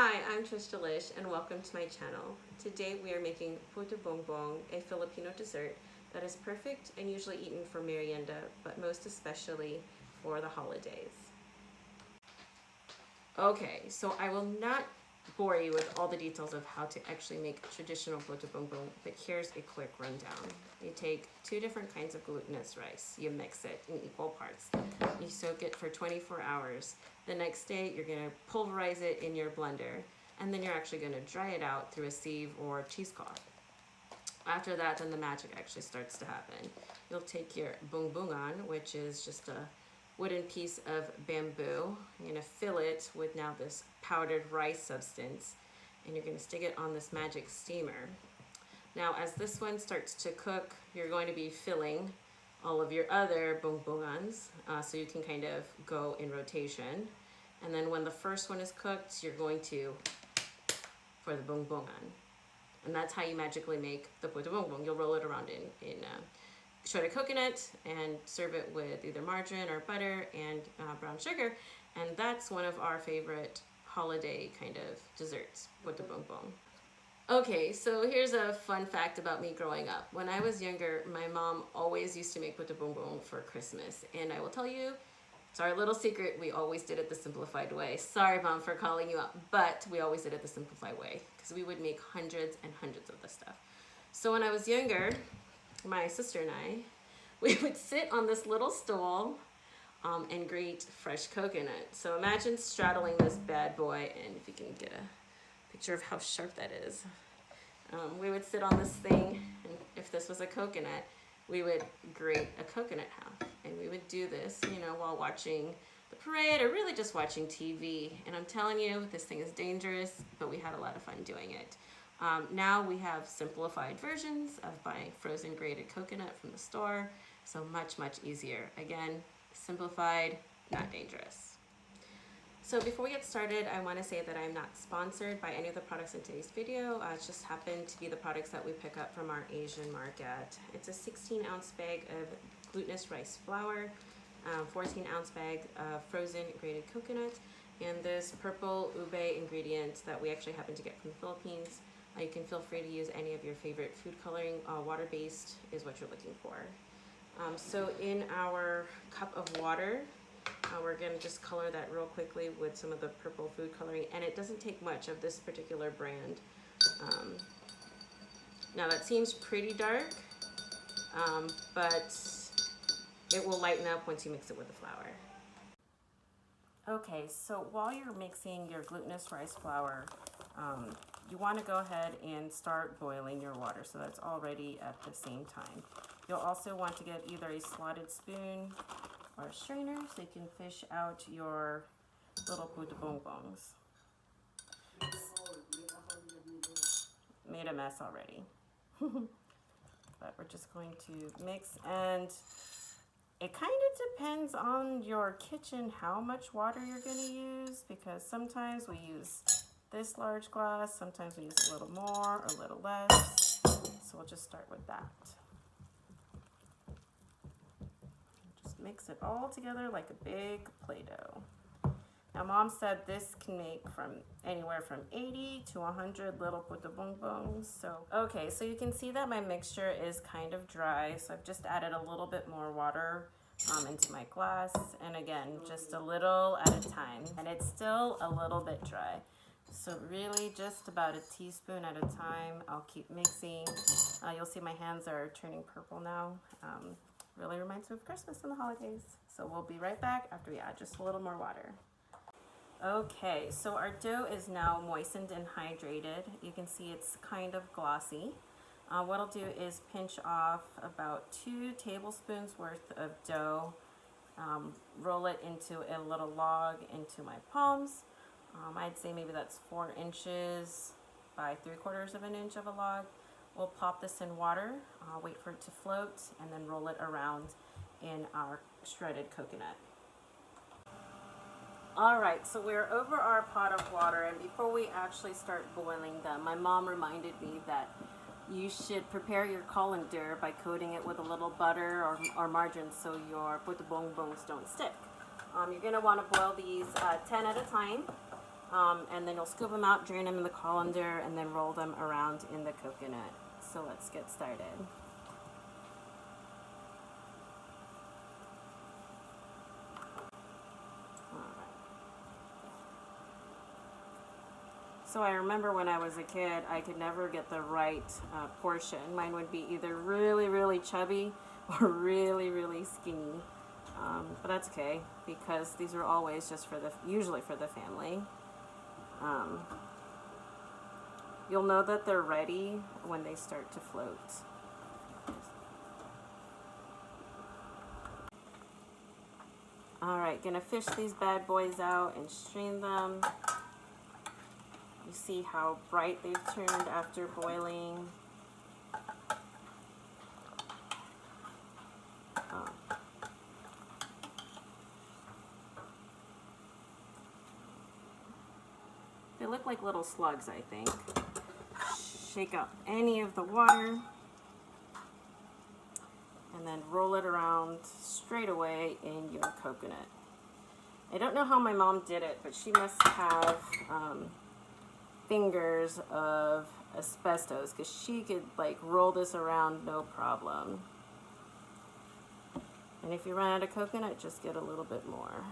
Hi, I'm Trish Delish and welcome to my channel. Today we are making Puto Bumbong, a Filipino dessert that is perfect and usually eaten for merienda, but most especially for the holidays. Okay, so I will not bore you with all the details of how to actually make traditional Puto Bumbong, but here's a quick rundown. You take two different kinds of glutinous rice. You mix it in equal parts. You soak it for 24 hours. The next day, you're gonna pulverize it in your blender, and then you're actually gonna dry it out through a sieve or cheesecloth. After that, then the magic actually starts to happen. You'll take your bungbungan, which is just a wooden piece of bamboo. You're gonna fill it with now this powdered rice substance, and you're gonna stick it on this magic steamer. Now, as this one starts to cook, you're going to be filling all of your other bungbungans, so you can kind of go in rotation. And then when the first one is cooked, you're going to for the bungbungan. And that's how you magically make the Puto Bumbong. You'll roll it around in shredded coconut and serve it with either margarine or butter and brown sugar. And that's one of our favorite holiday kind of desserts, Puto Bumbong. Okay, so here's a fun fact about me growing up. When I was younger, my mom always used to make Puto Bumbong for Christmas. And I will tell you, it's our little secret, we always did it the simplified way. Sorry, Mom, for calling you out, but we always did it the simplified way because we would make hundreds and hundreds of this stuff. So when I was younger, my sister and I, we would sit on this little stool and grate fresh coconut. So imagine straddling this bad boy, and if you can get a picture of how sharp that is. We would sit on this thing, and if this was a coconut, we would grate a coconut half. And we would do this, you know, while watching the parade or really just watching TV. And I'm telling you, this thing is dangerous, but we had a lot of fun doing it. Now we have simplified versions of buying frozen grated coconut from the store. So much, much easier. Again, simplified, not dangerous. So before we get started, I want to say that I'm not sponsored by any of the products in today's video. It just happened to be the products that we pick up from our Asian market. It's a 16-ounce bag of glutinous rice flour, 14-ounce bag of frozen grated coconut, and this purple ube ingredient that we actually happen to get from the Philippines. You can feel free to use any of your favorite food coloring. Water-based is what you're looking for. So in our cup of water, we're going to just color that real quickly with some of the purple food coloring, and it doesn't take much of this particular brand. Now that seems pretty dark, but it will lighten up once you mix it with the flour. Okay, so while you're mixing your glutinous rice flour, you want to go ahead and start boiling your water so that's already at the same time. You'll also want to get either a slotted spoon or a strainer so you can fish out your little Puto Bumbongs. Made a mess already. But we're just going to mix, and it kind of depends on your kitchen how much water you're going to use, because sometimes we use this large glass, sometimes we use a little more or a little less. So we'll just start with that. Mix it all together like a big Play-Doh. Now, Mom said this can make from anywhere from 80 to 100 little Puto Bumbongs. So, okay, so you can see that my mixture is kind of dry. So I've just added a little bit more water into my glass. And again, just a little at a time. And it's still a little bit dry. So really just about a teaspoon at a time. I'll keep mixing. You'll see my hands are turning purple now. Really reminds me of Christmas and the holidays. So we'll be right back after we add just a little more water. Okay, so our dough is now moistened and hydrated. You can see it's kind of glossy. What I'll do is pinch off about 2 tablespoons worth of dough, roll it into a little log into my palms. I'd say maybe that's 4 inches by 3/4 of an inch of a log. We'll pop this in water, wait for it to float, and then roll it around in our shredded coconut. All right, so we're over our pot of water, and before we actually start boiling them, my mom reminded me that you should prepare your colander by coating it with a little butter or margarine so your Puto Bumbongs don't stick. You're going to want to boil these 10 at a time. And then you'll scoop them out, drain them in the colander, and then roll them around in the coconut. So let's get started. So I remember when I was a kid, I could never get the right portion. Mine would be either really, really chubby or really, really skinny. But that's okay, because these are always just for usually for the family. You'll know that they're ready when they start to float. All right, gonna fish these bad boys out and strain them. You see how bright they've turned after boiling. They look like little slugs, I think. Shake out any of the water and then roll it around straight away in your coconut. I don't know how my mom did it, but she must have fingers of asbestos, because she could like roll this around no problem. And if you run out of coconut, just get a little bit more.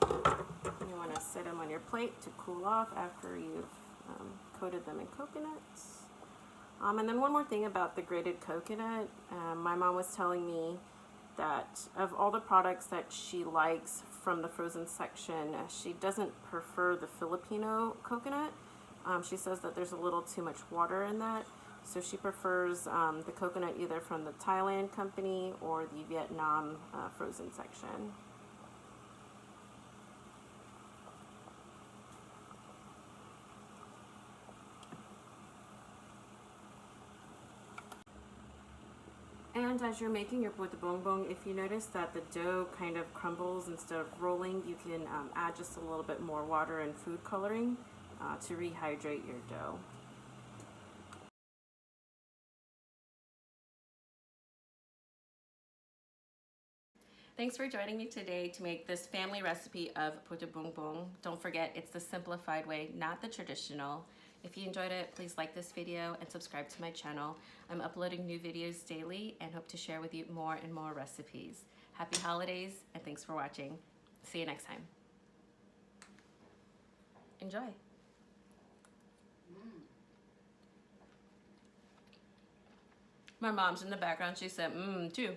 You want to set them on your plate to cool off after you've coated them in coconuts. And then one more thing about the grated coconut. My mom was telling me that of all the products that she likes from the frozen section, she doesn't prefer the Filipino coconut. She says that there's a little too much water in that. So she prefers the coconut either from the Thailand company or the Vietnam frozen section. And as you're making your Puto Bumbong, if you notice that the dough kind of crumbles instead of rolling, you can add just a little bit more water and food coloring to rehydrate your dough. Thanks for joining me today to make this family recipe of Puto Bumbong. Don't forget, it's the simplified way, not the traditional. If you enjoyed it, please like this video and subscribe to my channel. I'm uploading new videos daily and hope to share with you more and more recipes. Happy holidays and thanks for watching. See you next time. Enjoy. My mom's in the background. She said, too.